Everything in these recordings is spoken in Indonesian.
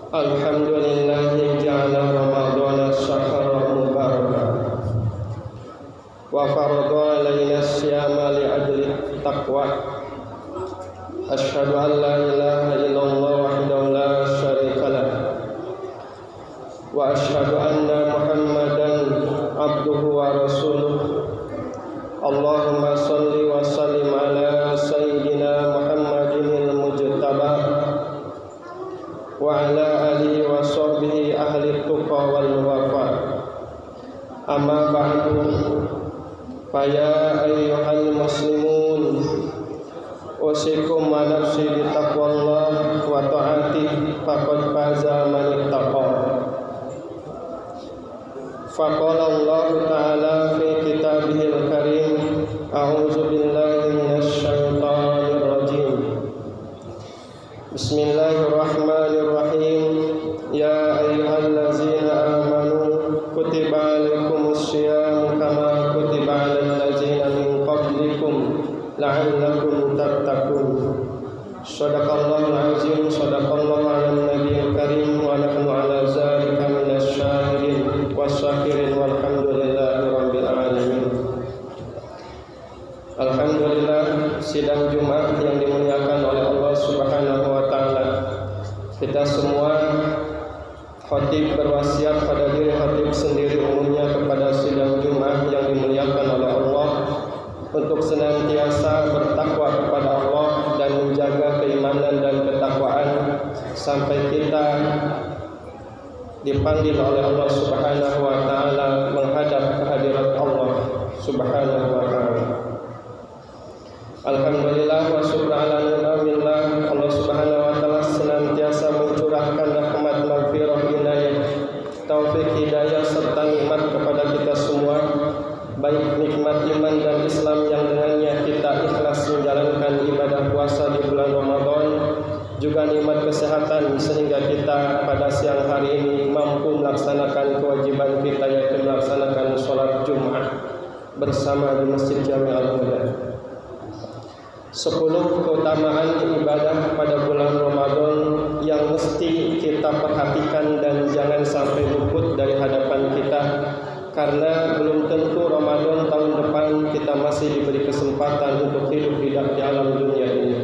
Alhamdulillahi ja'ala Ramadhana syahran mubarakan wa farada alaina siyama li ajli taqwa. Asyhadu an la ilaha illallah wahdahu la syarika lah wa asyhadu anna Muhammadan abduhu wa rasuluh. Allahumma shalli wa sallim ala sayyidina Muhammadinil mujtaba wa ala alihi wa sahbihi ahli tuqa wal wafa. Amma ba'du, fa ya ayyuhal muslimun, usikum wa nafsi bi taqwallah wa ta'atih faqad faza man ittaqa. Faqala Allah ta'ala fi kitabihil karim, a'udzu billahi minasy syaithanir rajim. Bismillahirrahmanirrahim. Ya ayyuhallazina amanu kutiba alaikumus syiam kama kutiba alal ladzina min qablikum la'allakum tattaqun. Shadaqallahul azim, shadaqallahu ala nabiyil karim wa nahnu ala zalika minasy syahidin wasyakirin walhamdulillahi rabbil alamin. Alhamdulillah, sidang Jumat yang dimuliakan oleh Allah Subhanahu wa taala. Kita semua khatib berwasiat pada diri khatib sendiri umumnya kepada sidang Jumat yang dimuliakan oleh Allah untuk senantiasa bertakwa kepada Allah dan menjaga keimanan dan ketakwaan sampai kita dipanggil oleh Allah Subhanahu wa taala menghadap kehadirat Allah Subhanahu wa taala. Alhamdulillah wa syukur ala ni'matillah. Allah Subhanahu wa taala senantiasa mencurahkan rahmat, maghfirah, inayah, taufik, hidayah serta nikmat kepada kita semua, baik nikmat iman dan Islam yang dengannya kita ikhlas menjalankan ibadah puasa di bulan Ramadan, juga nikmat kesehatan sehingga kita pada siang hari ini mampu melaksanakan kewajiban kita, yaitu melaksanakan sholat Jumat bersama di Masjid Jami' Al-Huda. 10 keutamaan ibadah pada bulan Ramadan yang mesti kita perhatikan dan jangan sampai luput dari hadapan kita, karena belum tentu Ramadan tahun depan kita masih diberi kesempatan untuk hidup di alam dunia ini.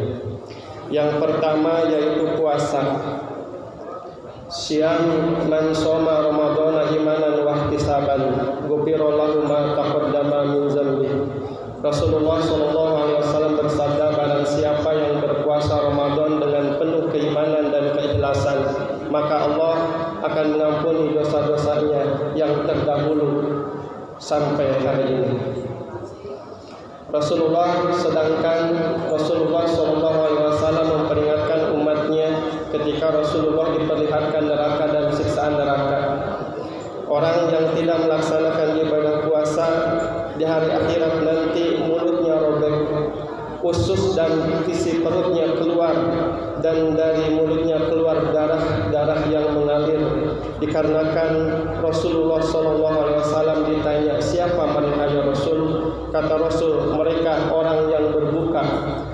Yang pertama yaitu puasa. Syam man shoma Ramadhana imanan wa ihtisaban ghufira lahu ma taqaddama min dzambihi. Rasulullah SAW bersabda, barang siapa yang berpuasa Ramadan dengan penuh keimanan dan keikhlasan, maka Allah akan mengampuni dosa-dosanya yang terdahulu sampai hari ini. Sedangkan Rasulullah SAW memperingatkan umatnya ketika Rasulullah diperlihatkan neraka dan siksaan neraka. Orang yang tidak melaksanakan ibadah puasa di hari akhirat nanti mulutnya robek, usus dan isi perutnya keluar, dan dari mulutnya keluar darah yang mengalir. Dikarenakan Rasulullah SAW ditanya, siapa mereka ya Rasul? Kata Rasul, mereka orang yang berbuka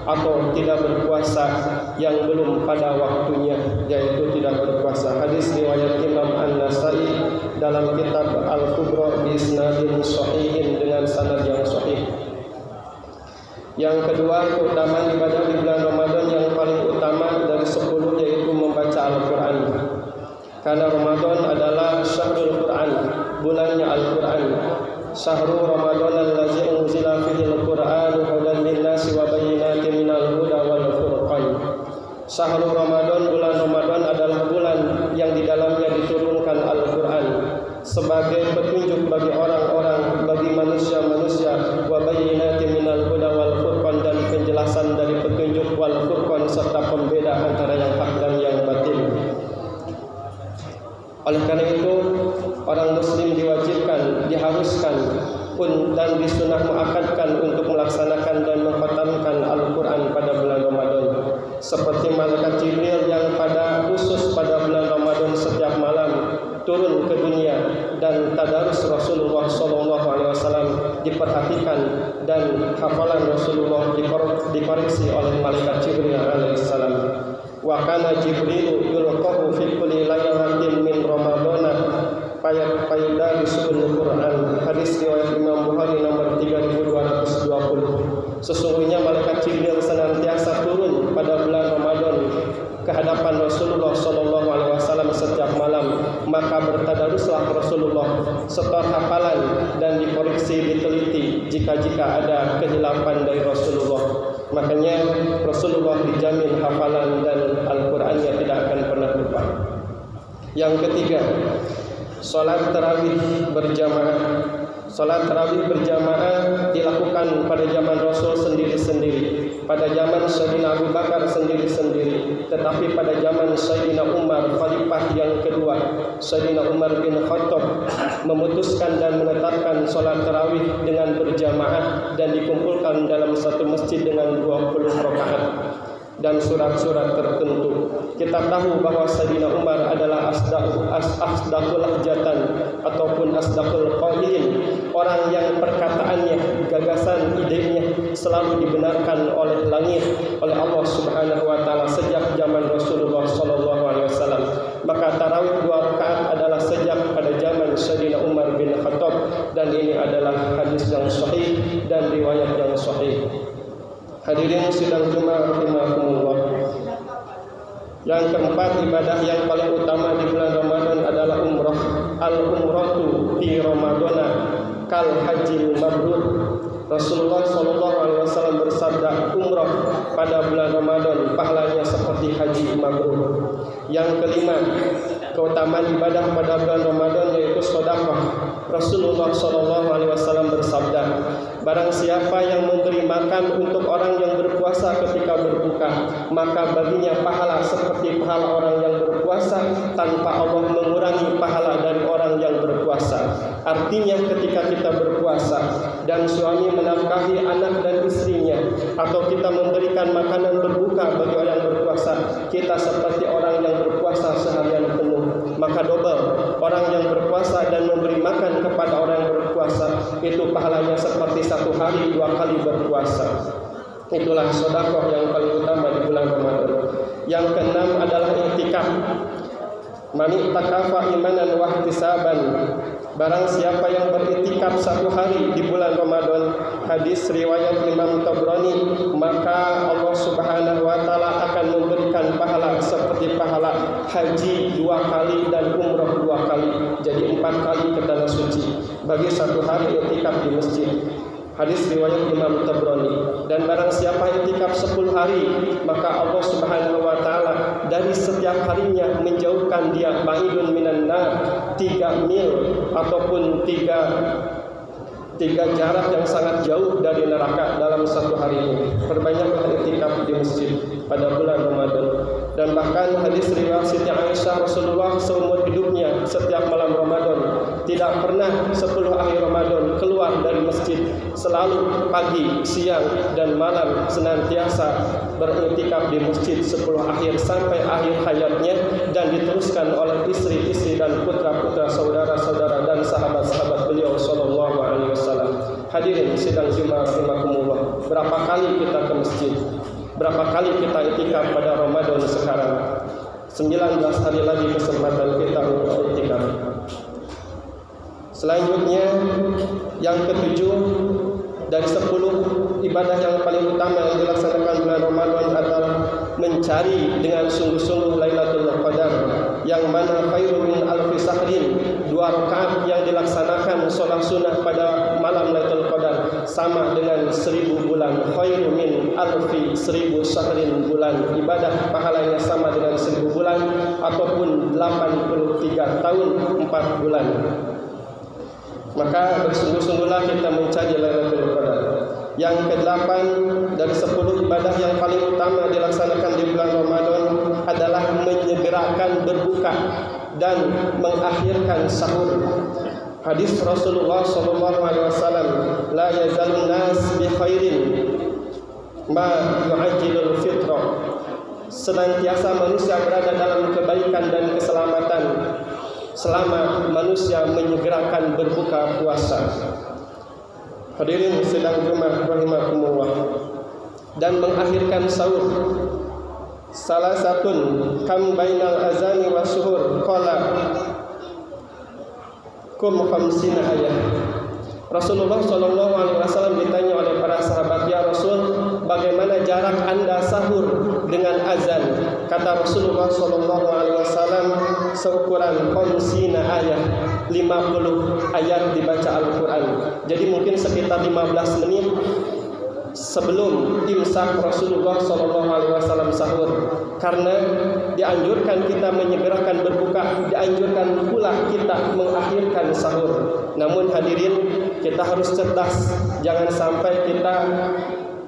atau tidak berpuasa yang belum pada waktunya, yaitu tidak berpuasa. Hadis riwayat Imam An-Nasai dalam kitab Al-Kubra bi isnadin sahihin, dengan sanad yang sahih. Yang kedua, keutamaan ibadah di bulan Ramadan yang paling utama dari 10 yaitu membaca Al-Quran. Karena Ramadan adalah syahrul Quran, bulannya Al-Quran. Syahrul Ramadan allazi unzila fihi al-Quran hudan lin-nasi wa bayyinatin minal huda wal furqan. Syahrul Ramadan, bulan Ramadan adalah bulan yang di dalamnya diturunkan Al-Quran sebagai petunjuk bagi orang-orang, bagi manusia-manusia, wa bayyinatin minal huda wal furqan, dan penjelasan dari petunjuk wal furqan serta pembeda antara yang hak dan yang batil. Oleh karena itu, orang muslim diwajibkan, diharuskan dan disunah muakkadkan untuk melaksanakan dan mengkhatamkan Al-Quran pada bulan Ramadan. Seperti malaikat Jibril yang pada khusus pada bulan Ramadan setiap malam turun ke dunia, dan tadarus Rasulullah SAW diperhatikan, dan hafalan Rasulullah dikoreksi oleh malaikat Jibril alaihissalam. Wa kana Jibril yulqahu fi kulli lailatin min Ramadana fayadarisul Quran. Hadis riwayat Imam Bukhari nomor 3220. Sesungguhnya malaikat Jibril senantiasa turun pada bulan Ramadan ke hadapan Rasulullah sallallahu alaihi wasallam setiap malam, maka bertadaruslah Rasulullah setor hafalan dan dikoreksi diteliti jika ada kehilapan dari Rasulullah. Makanya Rasulullah dijamin hafalan dan Al-Qur'annya tidak akan pernah lupa. Yang ketiga, salat tarawih berjamaah. Salat tarawih berjamaah dilakukan pada zaman Rasul sendiri-sendiri, pada zaman Sayyidina Abu Bakar sendiri-sendiri, tetapi pada zaman Sayyidina Umar, khalifah yang kedua, Sayyidina Umar bin Khattab memutuskan dan menetapkan salat tarawih dengan berjamaah dan dikumpulkan dalam satu masjid dengan 20 rakaat dan surat-surat tertentu. Kita tahu bahwa Sayyidina Umar adalah asdaqul hajatan ataupun asdaqul qailin, orang yang perkataannya, gagasan, idenya selalu dibenarkan oleh langit, oleh Allah Subhanahu wa taala sejak zaman Rasulullah sallallahu alaihi wasallam. Maka tarawih 2 rakaat adalah sejak pada zaman Sayyidina Umar bin Khattab, dan ini adalah hadis yang sahih dan riwayat yang sahih. Hadirin sidang Jumat rahimakumullah. Yang keempat, ibadah yang paling utama di bulan Ramadan adalah umrah. Al-umratu fi Ramadana kal hajjil mabrur. Rasulullah sallallahu alaihi wasallam bersabda, umrah pada bulan Ramadan pahalanya seperti haji mabrur. Yang kelima, keutamaan ibadah pada bulan Ramadan yaitu sedekah. Rasulullah sallallahu alaihi wasallam bersabda, barang siapa yang memberi makan untuk orang yang berpuasa ketika berbuka, maka baginya pahala seperti pahala orang yang berpuasa tanpa Allah mengurangi pahala dari orang yang berpuasa. Artinya ketika kita berpuasa dan suami menafkahi anak dan istrinya, atau kita memberikan makanan berbuka bagi orang yang berpuasa, kita seperti orang yang berpuasa seharian penuh. Maka double, orang yang berpuasa dan memberi makan kepada orang yang berpuasa itu pahalanya seperti 1 hari 2 kali berpuasa. Itulah sedekah yang paling utama di bulan Ramadan. Yang keenam adalah i'tikaf. Man i'takafa imanan wa ihtisaban. Barang siapa yang beriktikaf 1 hari di bulan Ramadan, hadis riwayat Imam Tabrani, maka Allah Subhanahu wa taala akan memberikan pahala seperti pahala haji 2 kali dan umrah 2 kali. Jadi 4 kali ke tanah suci bagi 1 hari iktikaf di masjid. Hadis riwayat Imam Tabrani. Dan barang siapa iktikaf 10 hari, maka Allah Subhanahu wa taala dari setiap harinya menjauhkan dia ba'idun minan nar, 3 mil ataupun 3 jarak yang sangat jauh dari neraka dalam 1 hari ini. Perbanyaklah iktikaf di masjid pada bulan Ramadan. Dan bahkan hadis riwayat Siti Aisyah, Rasulullah seumur hidupnya setiap malam Ramadan tidak pernah 10 akhir Ramadan keluar dari masjid. Selalu pagi, siang dan malam senantiasa beriktikaf di masjid 10 akhir sampai akhir hayatnya, dan diteruskan oleh istri-istri dan putra-putra, saudara-saudara dan sahabat-sahabat beliau sallallahu alaihi wasallam. Hadirin sidang Jumat rahimakumullah, berapa kali kita ke masjid? Berapa kali kita iktikaf pada Ramadan sekarang? 19 hari lagi kesempatan kita untuk iktikaf. Selanjutnya yang ketujuh, dari 10 ibadah yang paling utama yang dilaksanakan bulan Ramadan adalah mencari dengan sungguh-sungguh Lailatul Qadar, yang mana khairun min alfi sahrin. 2 rakaat yang dilaksanakan sholat sunnah pada malam Lailatul Qadar sama dengan 1000 bulan. Khairun min alfi 1000 sahrin, bulan ibadah pahalanya sama dengan 1000 bulan ataupun 83 tahun 4 bulan. Maka bersungguh-sungguhlah kita mencari Lailatul Qadar. Yang ke-8 dari 10 ibadah yang paling utama dilaksanakan di bulan Ramadan adalah menyegerakan berbuka dan mengakhirkan sahur. Hadis Rasulullah sallallahu alaihi wasallam, la yazalun nas bi khairin ma yu'ajjilul fitra. Senantiasa manusia berada dalam kebaikan dan keselamatan selama manusia menyegerakan berbuka puasa. Hadirin sidang Jumat rahimakumullah. Dan mengakhirkan sahur. salah satun kam bainal azani wa suhur qala kum khamsina ayat. Rasulullah SAW ditanya oleh para sahabat, ya Rasul, bagaimana jarak anda sahur dengan azan? Kata Rasulullah SAW, seukuran khamsina ayat, 50 ayat dibaca Al-Quran. Jadi mungkin sekitar 15 menit sebelum imsak Rasulullah SAW sahur. Karena dianjurkan kita menyegerakan berbuka, dianjurkan pula kita mengakhirkan sahur. Namun hadirin, kita harus cerdas, jangan sampai kita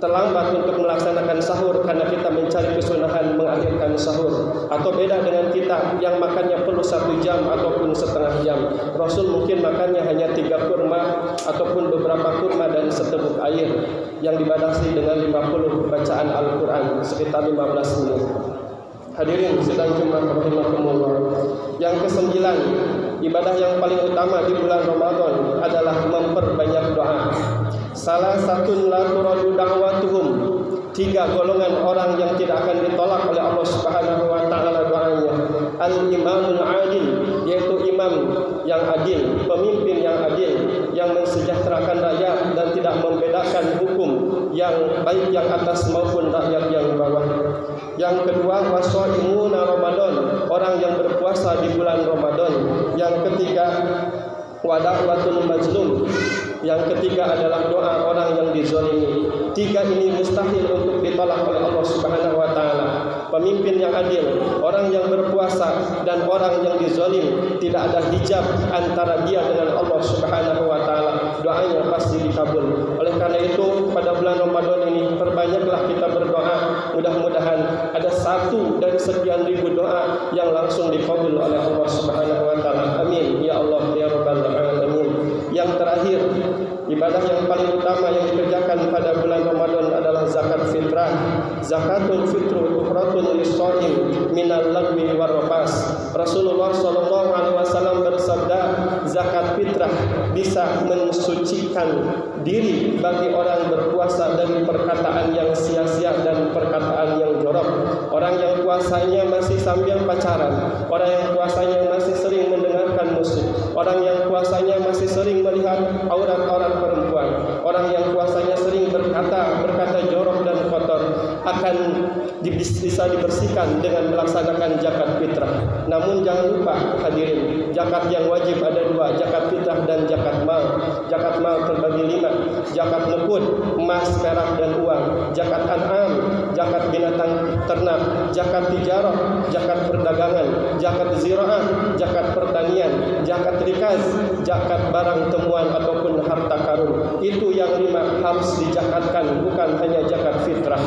terlambat untuk melaksanakan sahur karena kita mencari kesunahan mengakhirkan sahur. Atau beda dengan kita yang makannya perlu 1 jam ataupun setengah jam. Rasul mungkin makannya hanya 3 kurma ataupun beberapa kurma dan seteguk air yang dibatasi dengan 50 bacaan Al-Quran sekitar 15 menit. Hadirin sedang Jumat rahimakumullah. Yang ke-9, ibadah yang paling utama di bulan Ramadan adalah memperbanyak doa. Salah satu la turadu da'watuhum, 3 golongan orang yang tidak akan ditolak oleh Allah Subhanahu wa taala doanya. Al-imamul adil, yaitu imam yang adil, pemimpin yang adil, yang mensejahterakan rakyat dan tidak membedakan hukum yang baik yang atas maupun rakyat yang bawah. Yang kedua, waswaimuna Ramadan, orang yang berpuasa di bulan Ramadan. Yang ketiga, wada'watul majlum. Yang ketiga adalah doa orang yang dizalimi. 3 ini mustahil untuk ditolak oleh Allah Subhanahu wa taala. Pemimpin yang adil, orang yang berpuasa, dan orang yang dizalim, tidak ada hijab antara dia dengan Allah Subhanahu wa taala. Doanya pasti dikabul. Oleh karena itu, pada bulan Ramadan ini perbanyaklah kita berdoa. Mudah-mudahan ada 1 dari sekian ribu doa yang langsung dikabul oleh Allah Subhanahu wa taala. Amin ya Allah ya rabbal alamin. Yang terakhir, ibadah yang paling utama yang dikerjakan pada bulan Ramadan adalah zakat fitrah. Zakatul fitru tuhratun lis-shaim minal lagwi warrafas. Rasulullah SAW bersabda, zakat fitrah bisa mensucikan diri bagi orang berpuasa dari perkataan yang sia-sia dan perkataan yang jorok. Orang yang puasanya masih sambil pacaran, orang yang puasanya masih sering mendengarkan musik, orang yang puasanya masih sering melihat aurat-aurat perempuan, orang yang puasanya sering berkata jorok dan kotor, akan bisa dibersihkan dengan melaksanakan zakat fitrah. Namun jangan lupa hadirin, zakat yang wajib ada 2, zakat fitrah dan zakat mal. Zakat mal terbagi 5, zakat nukut, emas, perak dan uang, zakat an'am, zakat binatang ternak, zakat tijarah, zakat perdagangan, zakat ziraah, zakat pertanian, zakat rikaz, zakat barang temuan ataupun harta karun. Itu yang 5 harus dizakatkan, bukan hanya zakat fitrah.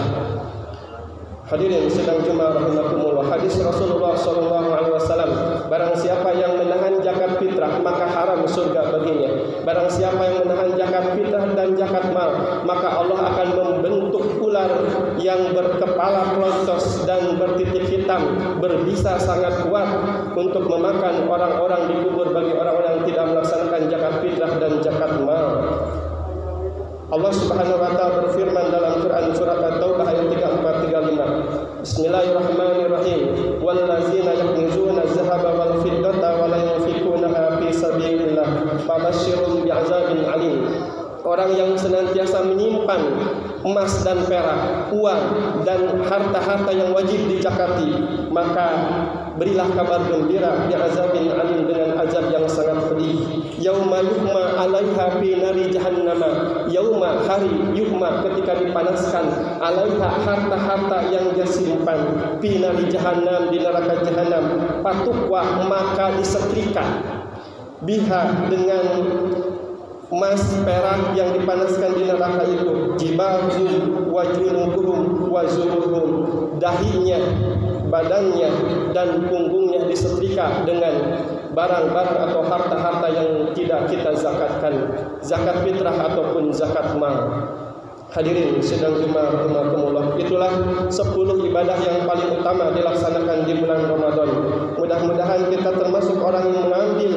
Hadirin sedang Jumat rahimakumullah. Hadis Rasulullah SAW, barang siapa yang menahan zakat fitrah maka haram surga baginya. Barang siapa yang menahan zakat fitrah dan zakat mal, maka Allah akan membentuk ular yang berkepala pelontos dan bertitik hitam, berbisa sangat kuat untuk memakan orang-orang di kubur bagi orang-orang yang tidak melaksanakan zakat fitrah dan zakat mal. Allah Subhanahu wa taala berfirman dalam Quran surat At-Taubah ayat 34-35. Bismillahirrahmanirrahim. Wallazina yaknizuna adh-dhahaba wal fiddata wa la yunfikunaha fi sabilillah fabashshirhum bi'adzabin alim. Orang yang senantiasa menyimpan emas dan perak, uang dan harta-harta yang wajib dizakati, maka berilah kabar gembira bi'adzabin alim, dengan azab yang sangat pedih. Yauma yuhma 'alaiha fi nari jahannama. Yauma, hari, yuhma, ketika dipanaskan, 'alaiha, harta-harta yang dia simpan, fi nari jahannam, di neraka jahannam, patukwa, maka disetrika, biha, dengan emas perak yang dipanaskan di neraka itu, jibahum wa junubuhum wa zuhurum, dahinya, badannya dan punggungnya disetrika dengan barang-barang atau harta-harta yang tidak kita zakatkan, zakat fitrah ataupun zakat mal. Hadirin sedang Jumat rahimakumullah. Itulah 10 ibadah yang paling utama dilaksanakan di bulan Ramadan. Mudah-mudahan kita termasuk orang yang mengambil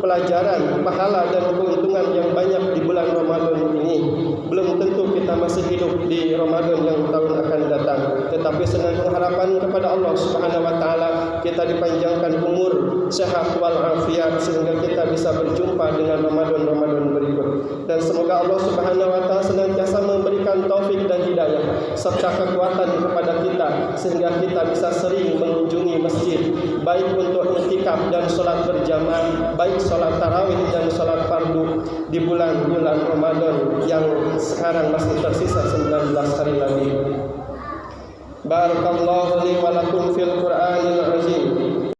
pelajaran, pahala dan keuntungan yang banyak di bulan Ramadan ini. Belum tentu kita masih hidup di Ramadan yang tahun akan datang, tetapi dengan harapan kepada Allah Subhanahu wa taala kita dipanjangkan umur, sehat wal afiat sehingga kita bisa berjumpa dengan Ramadan berikut. Dan semoga Allah Subhanahu wa taala senantiasa memberikan taufik dan hidayah serta kekuatan kepada kita sehingga kita bisa sering mengunjungi masjid, baik untuk i'tikaf dan salat berjamaah, baik salat tarawih dan salat fardu di bulan-bulan Ramadan yang sekarang masih tersisa 19 hari lagi. Barakallahu li wa lakum fil Qur'anil azim